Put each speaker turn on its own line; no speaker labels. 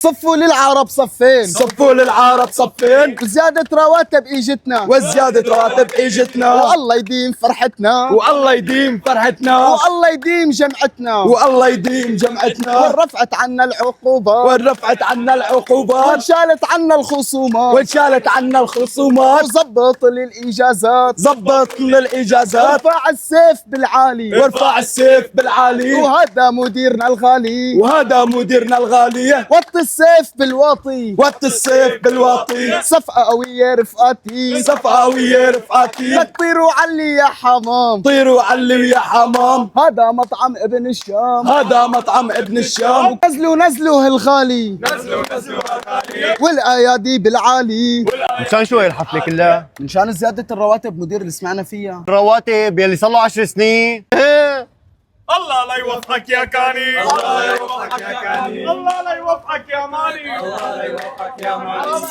صفوا للعرب صفين،
صفوا للعرب صفين،
وزيادة رواتب اجتنا،
وزيادة رواتب اجتنا،
والله يديم فرحتنا،
والله يديم فرحتنا،
والله يديم جمعتنا،
والله يديم جمعتنا،
ورفعت عنا العقوبات،
ورفعت عنا العقوبات،
وانشالت عنا الخصومات،
وانشالت عنا الخصومات،
وزبط للإجازات،
زبط للإجازات،
وارفع السيف بالعالي،
وارفع السيف بالعالي،
وهذا مديرنا الغالي،
وهذا مديرنا الغالي،
وط السيف بالواطي،
وط السيف بالواطي،
صفقة قوية رفقاتي،
صفقة قوية رفقاتي،
لك طيروا علي يا حمام،
طيروا علي يا حمام،
هذا مطعم ابن الشام،
هذا مطعم ابن الشام،
نزلوا الغالي،
نزلوا الغالي،
والايادي بالعالي،
مشان شو هي الحفلة كلها؟
مشان زيادة الرواتب مدير اللي سمعنا فيها.
الرواتب يلي صار له 10 سنين.
الله لا يوفقك يا كاني،
الله لا يوفقك يا كاني،
الله لا يوفقك يا ماني،
الله لا يوفقك يا مالي.